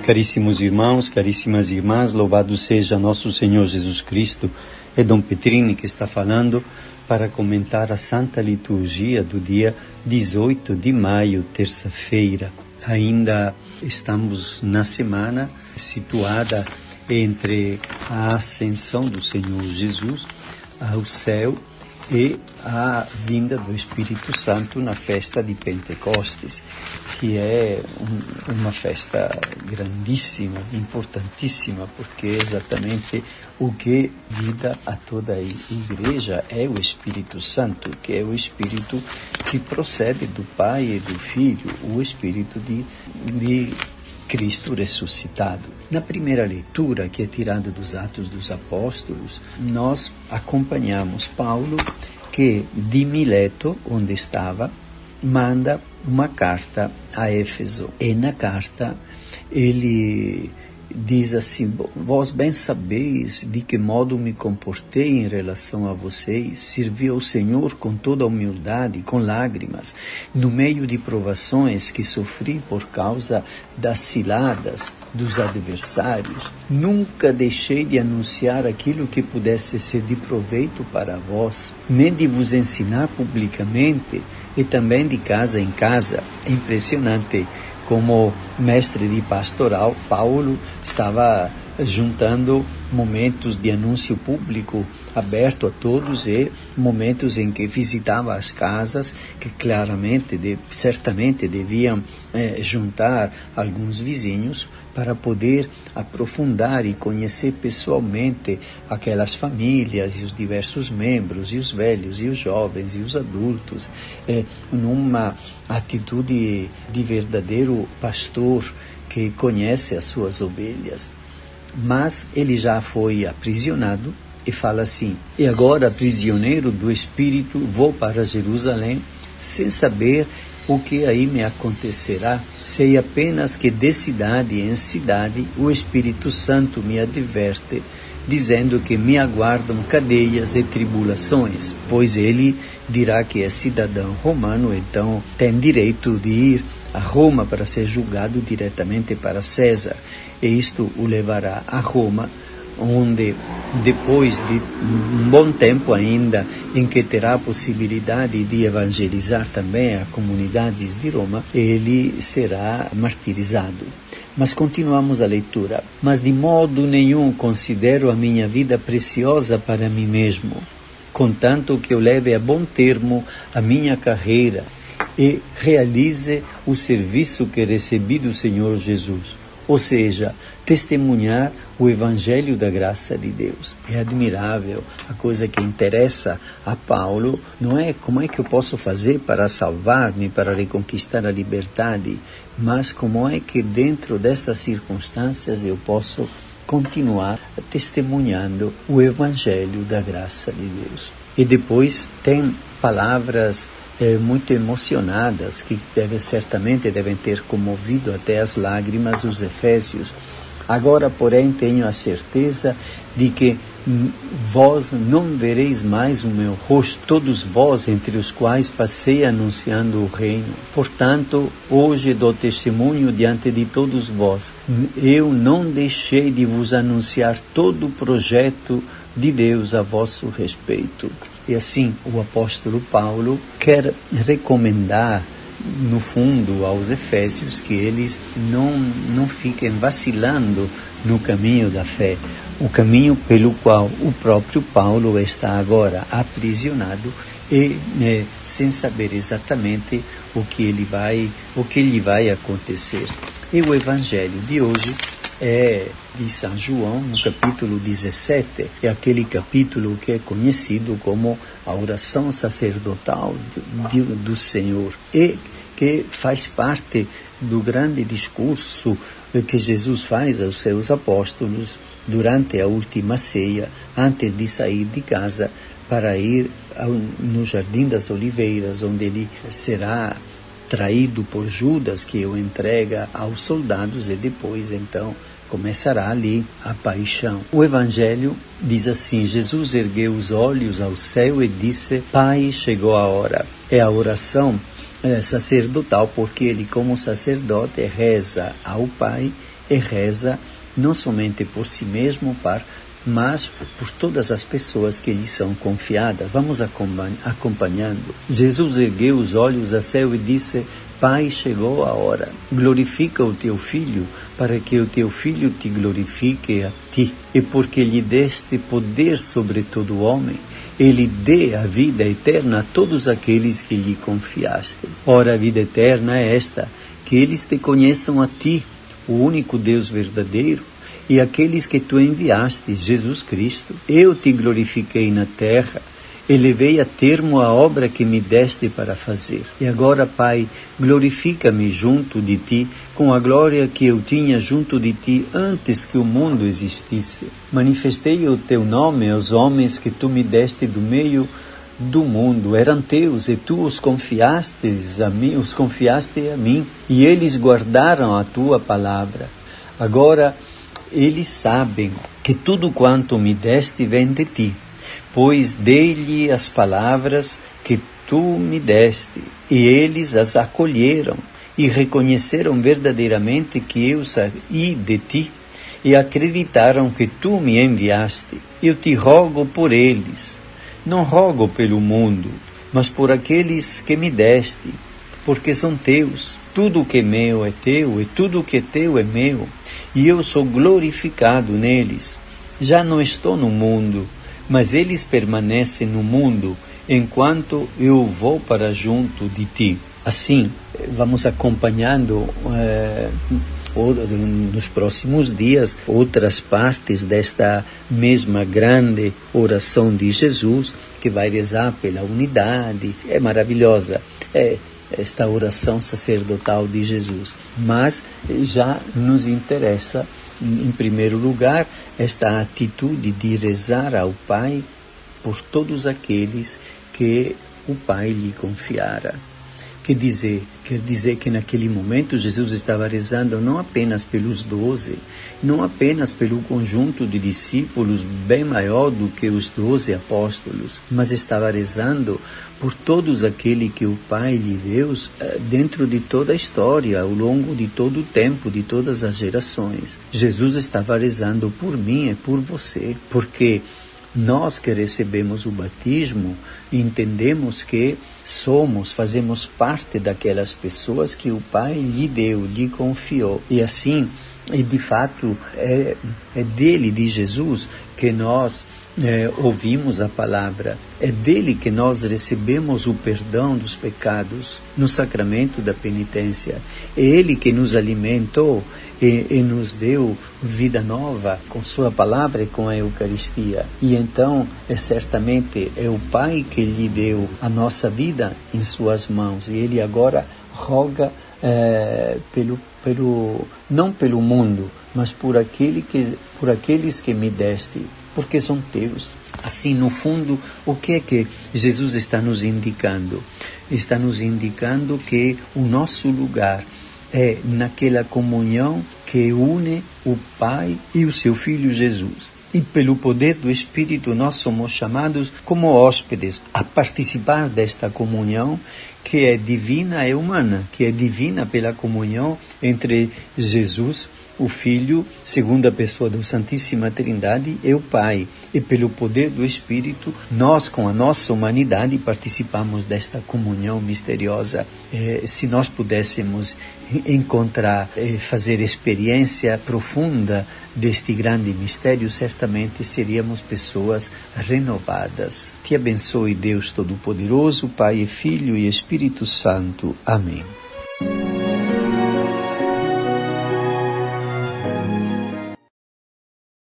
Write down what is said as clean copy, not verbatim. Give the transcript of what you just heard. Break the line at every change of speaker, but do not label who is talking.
Caríssimos irmãos, caríssimas irmãs, louvado seja nosso Senhor Jesus Cristo. É Dom Petrini que está falando para comentar a Santa Liturgia do dia 18 de maio, terça-feira. Ainda estamos na semana situada entre a ascensão do Senhor Jesus ao céu e a vinda do Espírito Santo na festa de Pentecostes, que é uma festa grandíssima, importantíssima, porque é exatamente o que guia a toda a igreja é o Espírito Santo, que é o Espírito que procede do Pai e do Filho, o Espírito de Cristo ressuscitado. Na primeira leitura, que é tirada dos Atos dos Apóstolos, nós acompanhamos Paulo, que de Mileto, onde estava, manda uma carta a Éfeso. E na carta ele diz assim: vós bem sabeis de que modo me comportei em relação a vocês, servi ao Senhor com toda a humildade, com lágrimas, no meio de provações que sofri por causa das ciladas dos adversários. Nunca deixei de anunciar aquilo que pudesse ser de proveito para vós, nem de vos ensinar publicamente e também de casa em casa. É impressionante como mestre de pastoral, Paulo estava juntando momentos de anúncio público aberto a todos e momentos em que visitava as casas que certamente deviam juntar alguns vizinhos para poder aprofundar e conhecer pessoalmente aquelas famílias e os diversos membros, e os velhos, e os jovens, e os adultos, numa atitude de verdadeiro pastor que conhece as suas ovelhas. Mas ele já foi aprisionado e fala assim: e agora, prisioneiro do Espírito, vou para Jerusalém sem saber o que aí me acontecerá. Sei apenas que de cidade em cidade o Espírito Santo me adverte, dizendo que me aguardam cadeias e tribulações, pois ele dirá que é cidadão romano, então tem direito de ir a Roma para ser julgado diretamente para César. E isto o levará a Roma, onde depois de um bom tempo ainda, em que terá a possibilidade de evangelizar também as comunidades de Roma, ele será martirizado. Mas continuamos a leitura. Mas de modo nenhum considero a minha vida preciosa para mim mesmo, contanto que eu leve a bom termo a minha carreira e realize o serviço que recebi do Senhor Jesus, ou seja, testemunhar o Evangelho da graça de Deus. É admirável. A coisa que interessa a Paulo não é como é que eu posso fazer para salvar-me, para reconquistar a liberdade, mas como é que dentro destas circunstâncias eu posso continuar testemunhando o Evangelho da graça de Deus. E depois tem palavras muito emocionadas, que certamente devem ter comovido até as lágrimas os efésios. Agora, porém, tenho a certeza de que vós não vereis mais o meu rosto, todos vós entre os quais passei anunciando o reino. Portanto, hoje dou testemunho diante de todos vós. Eu não deixei de vos anunciar todo o projeto de Deus a vosso respeito. E assim, o apóstolo Paulo quer recomendar, no fundo, aos efésios que eles não fiquem vacilando no caminho da fé, o caminho pelo qual o próprio Paulo está agora aprisionado e sem saber exatamente o que lhe vai acontecer. E o evangelho de hoje é de São João, no capítulo 17, é aquele capítulo que é conhecido como a oração sacerdotal do Senhor, e que faz parte do grande discurso que Jesus faz aos seus apóstolos durante a última ceia, antes de sair de casa para ir no Jardim das Oliveiras, onde ele será traído por Judas, que o entrega aos soldados, e depois então começará ali a paixão. O Evangelho diz assim: Jesus ergueu os olhos ao céu e disse: Pai, chegou a hora. É a oração sacerdotal, porque ele, como sacerdote, reza ao Pai e reza não somente por si mesmo, mas por todas as pessoas que lhe são confiadas. Vamos acompanhando. Jesus ergueu os olhos ao céu e disse: Pai, chegou a hora. Glorifica o teu Filho, para que o teu Filho te glorifique a ti. E porque lhe deste poder sobre todo homem, ele dê a vida eterna a todos aqueles que lhe confiaste. Ora, a vida eterna é esta, que eles te conheçam a ti, o único Deus verdadeiro, e aqueles que tu enviaste, Jesus Cristo. Eu te glorifiquei na terra, e levei a termo a obra que me deste para fazer. E agora, Pai, glorifica-me junto de ti, com a glória que eu tinha junto de ti antes que o mundo existisse. Manifestei o teu nome aos homens que tu me deste do meio do mundo. Eram teus, e tu os confiaste a mim, e eles guardaram a tua palavra. Agora, eles sabem que tudo quanto me deste vem de ti, pois dei-lhe as palavras que tu me deste, e eles as acolheram, e reconheceram verdadeiramente que eu saí de ti, e acreditaram que tu me enviaste. Eu te rogo por eles, não rogo pelo mundo, mas por aqueles que me deste, porque são teus. Tudo que é meu é teu, e tudo que é teu é meu, e eu sou glorificado neles. Já não estou no mundo, mas eles permanecem no mundo, enquanto eu vou para junto de ti. Assim, vamos acompanhando nos próximos dias outras partes desta mesma grande oração de Jesus, que vai rezar pela unidade. É maravilhosa, esta oração sacerdotal de Jesus. Mas já nos interessa, em primeiro lugar, esta atitude de rezar ao Pai por todos aqueles que o Pai lhe confiara. Quer dizer que naquele momento Jesus estava rezando não apenas pelos 12, não apenas pelo conjunto de discípulos bem maior do que os 12 apóstolos, mas estava rezando por todos aqueles que o Pai lhe deu dentro de toda a história, ao longo de todo o tempo, de todas as gerações. Jesus estava rezando por mim e por você, porque nós que recebemos o batismo, entendemos que fazemos parte daquelas pessoas que o Pai lhe deu, lhe confiou. E assim, de fato, é dele, de Jesus, que nós ouvimos a palavra. É dele que nós recebemos o perdão dos pecados no sacramento da penitência. É ele que nos alimentou e nos deu vida nova com sua palavra e com a Eucaristia. E então, certamente, é o Pai que lhe deu a nossa vida em suas mãos. E ele agora roga não pelo mundo, mas por aqueles que me deste, porque são teus. Assim, no fundo, o que é que Jesus está nos indicando? Está nos indicando que o nosso lugar é naquela comunhão que une o Pai e o seu Filho Jesus. E pelo poder do Espírito nós somos chamados como hóspedes a participar desta comunhão que é divina e humana, que é divina pela comunhão entre Jesus, o Filho, segunda pessoa da Santíssima Trindade, e o Pai. E pelo poder do Espírito, nós, com a nossa humanidade, participamos desta comunhão misteriosa. Se nós pudéssemos encontrar, fazer experiência profunda deste grande mistério, certamente seríamos pessoas renovadas. Te abençoe Deus Todo-Poderoso, Pai e Filho e Espírito Santo. Amém.